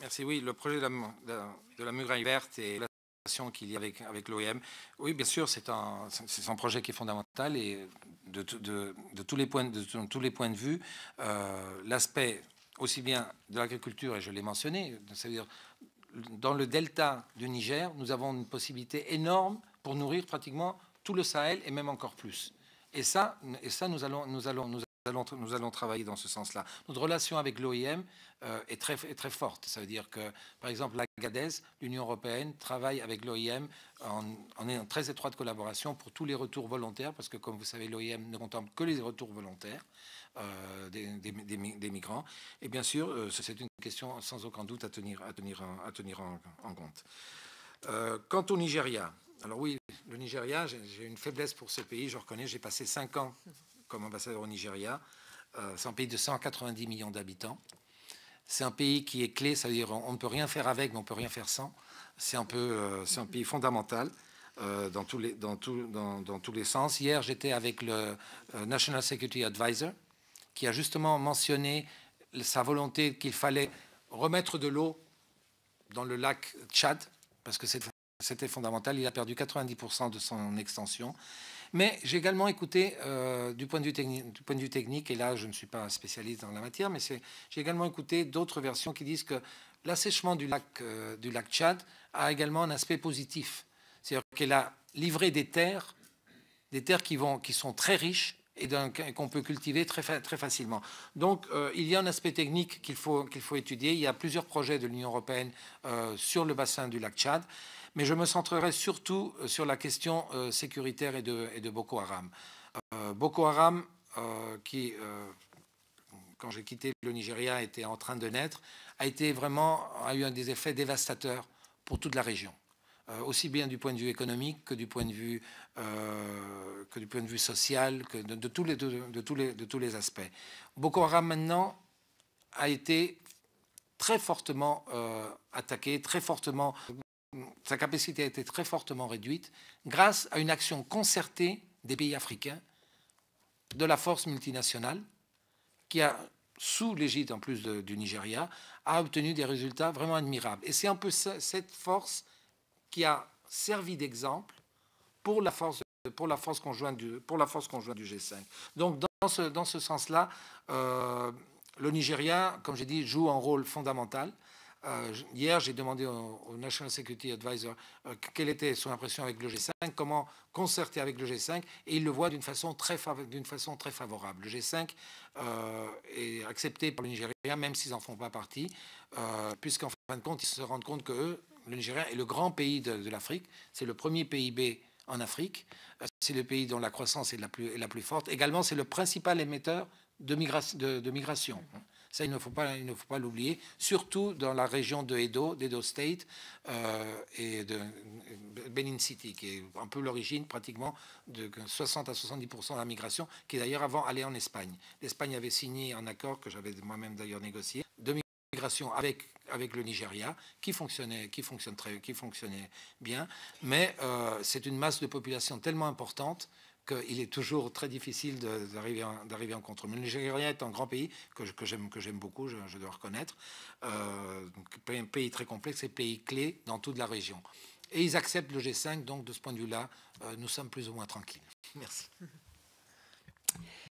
Merci. Oui, le projet de la muraille verte et la relation qu'il y a avec l'OIM, oui, bien sûr, c'est un projet qui est fondamental et de tous les tous les points de vue, l'aspect aussi bien de l'agriculture, et je l'ai mentionné, c'est-à-dire dans le delta du Niger, nous avons une possibilité énorme pour nourrir pratiquement tout le Sahel et même encore plus. Et ça nous allons travailler dans ce sens-là. Notre relation avec l'OIM est très forte. Ça veut dire que, par exemple, l'Agadez, l'Union européenne, travaille avec l'OIM en très étroite collaboration pour tous les retours volontaires, parce que, comme vous savez, l'OIM ne contemple que les retours volontaires des migrants. Et bien sûr, c'est une question sans aucun doute à tenir en compte. Quant au Nigeria, alors oui, le Nigeria, j'ai une faiblesse pour ce pays, je reconnais, j'ai passé 5 ans comme ambassadeur au Nigeria. C'est un pays de 190 millions d'habitants. C'est un pays qui est clé, c'est-à-dire on ne peut rien faire avec, mais on ne peut rien faire sans. C'est un pays fondamental dans tous les sens. Hier, j'étais avec le National Security Advisor, qui a justement mentionné sa volonté qu'il fallait remettre de l'eau dans le lac Tchad, parce que c'était fondamental. Il a perdu 90% de son extension. Mais j'ai également écouté, du point de vue technique, et là je ne suis pas spécialiste dans la matière, mais j'ai également écouté d'autres versions qui disent que l'assèchement du lac Tchad a également un aspect positif. C'est-à-dire qu'elle a livré des terres qui sont très riches et qu'on peut cultiver très facilement. Donc, il y a un aspect technique qu'il faut étudier. Il y a plusieurs projets de l'Union européenne sur le bassin du lac Tchad, mais je me centrerai surtout sur la question sécuritaire et de Boko Haram. Boko Haram, qui, quand j'ai quitté le Nigeria, était en train de naître, a eu des effets dévastateurs pour toute la région. Aussi bien du point de vue économique que du point de vue social, que de tous les aspects. Boko Haram maintenant a été très fortement attaqué, sa capacité a été très fortement réduite grâce à une action concertée des pays africains, de la force multinationale, qui a, sous l'égide en plus du Nigeria, a obtenu des résultats vraiment admirables. Et c'est un peu cette force qui a servi d'exemple pour la force conjointe du G5. Donc, dans ce sens-là, le Nigeria, comme j'ai dit, joue un rôle fondamental. Hier, j'ai demandé au National Security Advisor quelle était son impression avec le G5, comment concerter avec le G5, et il le voit d'une façon très favorable. Le G5 est accepté par le Nigeria, même s'ils n'en font pas partie, puisqu'en fin de compte, ils se rendent compte que le Nigeria est le grand pays de l'Afrique, c'est le premier PIB en Afrique, c'est le pays dont la croissance est la plus forte. Également, c'est le principal émetteur de migration. Ça, il ne faut pas l'oublier, surtout dans la région d'Edo State et de Benin City, qui est un peu l'origine pratiquement de 60 à 70% de la migration, qui d'ailleurs avant allait en Espagne. L'Espagne avait signé un accord que j'avais moi-même d'ailleurs négocié, de migration avec le Nigeria, qui fonctionnait bien, mais c'est une masse de population tellement importante qu'il est toujours très difficile d'arriver en contrôle. Mais le Nigeria est un grand pays que j'aime beaucoup, je dois reconnaître. Un pays très complexe et pays clé dans toute la région. Et ils acceptent le G5, donc de ce point de vue-là, nous sommes plus ou moins tranquilles. Merci.